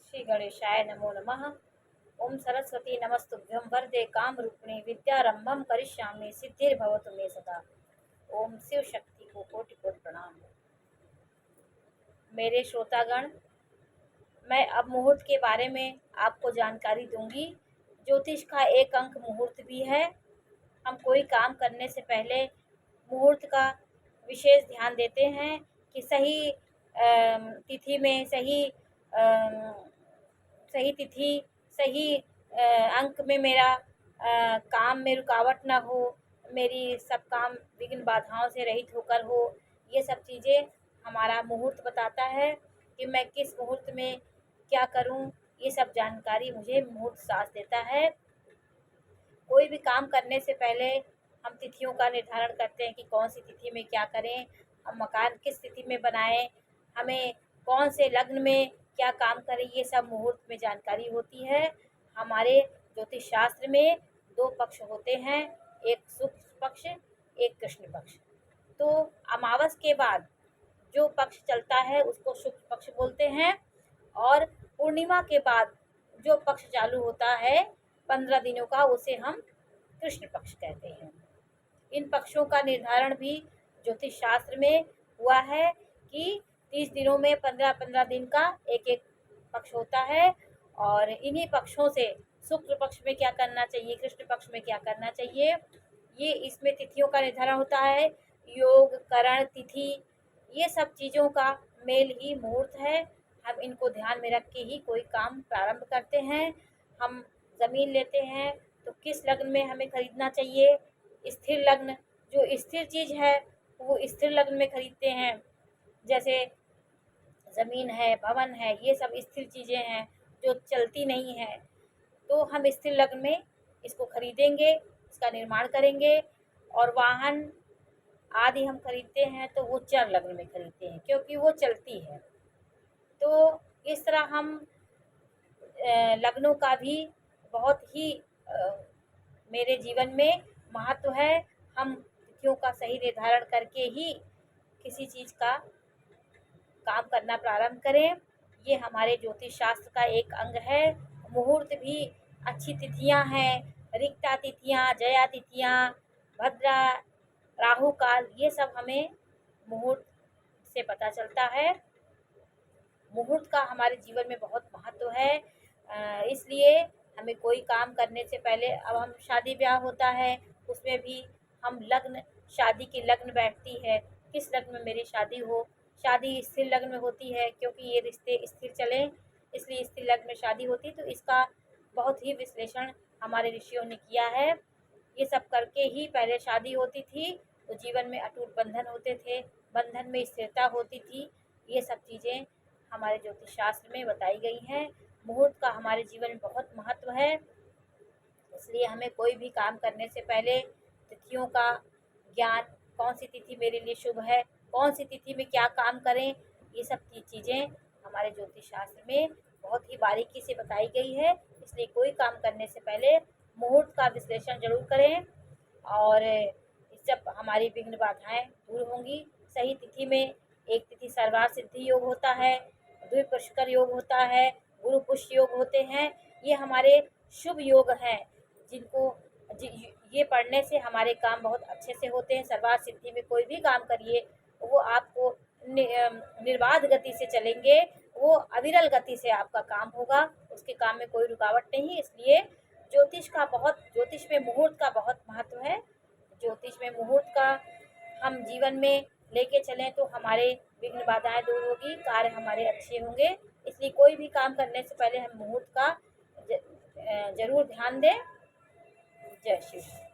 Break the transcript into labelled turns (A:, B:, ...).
A: श्री गणेशाय नमो नमः। ओम सरस्वती नमस्तुभ्यं वरदे कामरूपिणी विद्यारंभम करिष्यामि सिद्धिर्भवतु मे सदा। ओम शिव शक्ति को कोटि कोटि प्रणाम। मेरे श्रोतागण, मैं अब मुहूर्त के बारे में आपको जानकारी दूंगी। ज्योतिष का एक अंक मुहूर्त भी है। हम कोई काम करने से पहले मुहूर्त का विशेष ध्यान देते हैं कि सही तिथि में सही तिथि सही अंक में मेरा काम में रुकावट ना हो, मेरी सब काम विघ्न बाधाओं से रहित होकर हो। ये सब चीज़ें हमारा मुहूर्त बताता है कि मैं किस मुहूर्त में क्या करूं। ये सब जानकारी मुझे मुहूर्त शास्त्र देता है। कोई भी काम करने से पहले हम तिथियों का निर्धारण करते हैं कि कौन सी तिथि में क्या करें, हम मकान किस तिथि में बनाएं, हमें कौन से लग्न में क्या काम करें। ये सब मुहूर्त में जानकारी होती है। हमारे ज्योतिष शास्त्र में दो पक्ष होते हैं, एक शुक्ल पक्ष, एक कृष्ण पक्ष। तो अमावस के बाद जो पक्ष चलता है उसको शुक्ल पक्ष बोलते हैं, और पूर्णिमा के बाद जो पक्ष चालू होता है 15 दिनों का, उसे हम कृष्ण पक्ष कहते हैं। इन पक्षों का निर्धारण भी ज्योतिष शास्त्र में हुआ है कि 30 दिनों में 15-15 दिन का एक एक पक्ष होता है, और इन्हीं पक्षों से शुक्ल पक्ष में क्या करना चाहिए, कृष्ण पक्ष में क्या करना चाहिए, ये इसमें तिथियों का निर्धारण होता है। योग, करण, तिथि, ये सब चीज़ों का मेल ही मुहूर्त है। हम इनको ध्यान में रख के ही कोई काम प्रारंभ करते हैं। हम ज़मीन लेते हैं तो किस लग्न में हमें खरीदना चाहिए। स्थिर लग्न, जो स्थिर चीज़ है वो स्थिर लग्न में खरीदते हैं। जैसे ज़मीन है, भवन है, ये सब स्थिर चीज़ें हैं जो चलती नहीं है, तो हम स्थिर लग्न में इसको खरीदेंगे, इसका निर्माण करेंगे। और वाहन आदि हम खरीदते हैं तो वो चर लग्न में खरीदते हैं क्योंकि वो चलती है। तो इस तरह हम लग्नों का भी बहुत ही मेरे जीवन में महत्व है। हम तिथियों का सही निर्धारण करके ही किसी चीज़ का काम करना प्रारंभ करें। ये हमारे ज्योतिष शास्त्र का एक अंग है। मुहूर्त भी अच्छी तिथियां हैं, रिक्ता तिथियां, जया तिथियां, भद्रा, राहु काल, ये सब हमें मुहूर्त से पता चलता है। मुहूर्त का हमारे जीवन में बहुत महत्व है। इसलिए हमें कोई काम करने से पहले, अब हम शादी ब्याह होता है उसमें भी हम लग्न, शादी की लग्न बैठती है, किस लग्न में मेरी शादी हो। शादी स्थिर लग्न में होती है क्योंकि ये रिश्ते स्थिर चलें, इसलिए स्थिर लग्न में शादी होती। तो इसका बहुत ही विश्लेषण हमारे ऋषियों ने किया है। ये सब करके ही पहले शादी होती थी, तो जीवन में अटूट बंधन होते थे, बंधन में स्थिरता होती थी। ये सब चीज़ें हमारे ज्योतिष शास्त्र में बताई गई हैं। मुहूर्त का हमारे जीवन में बहुत महत्व है। इसलिए हमें कोई भी काम करने से पहले तिथियों का ज्ञान, कौन सी तिथि मेरे लिए शुभ है, कौन सी तिथि में क्या काम करें, ये सब चीज़ें हमारे ज्योतिष शास्त्र में बहुत ही बारीकी से बताई गई है। इसलिए कोई काम करने से पहले मुहूर्त का विश्लेषण जरूर करें, और जब हमारी विघ्न बाधाएं दूर होंगी। सही तिथि में एक तिथि सर्वार्थ सिद्धि योग होता है, द्विपुष्कर योग होता है, गुरु पुष्य योग होते हैं। ये हमारे शुभ योग हैं जिनको ये पढ़ने से हमारे काम बहुत अच्छे से होते हैं। सर्वार्थ सिद्धि में कोई भी काम करिए वो आपको निर्बाध गति से चलेंगे, वो अविरल गति से आपका काम होगा, उसके काम में कोई रुकावट नहीं। इसलिए ज्योतिष में मुहूर्त का बहुत महत्व है। ज्योतिष में मुहूर्त का हम जीवन में लेके चलें तो हमारे विघ्न बाधाएं दूर होगी, कार्य हमारे अच्छे होंगे। इसलिए कोई भी काम करने से पहले हम मुहूर्त का जरूर ध्यान दें। जय श्री राम।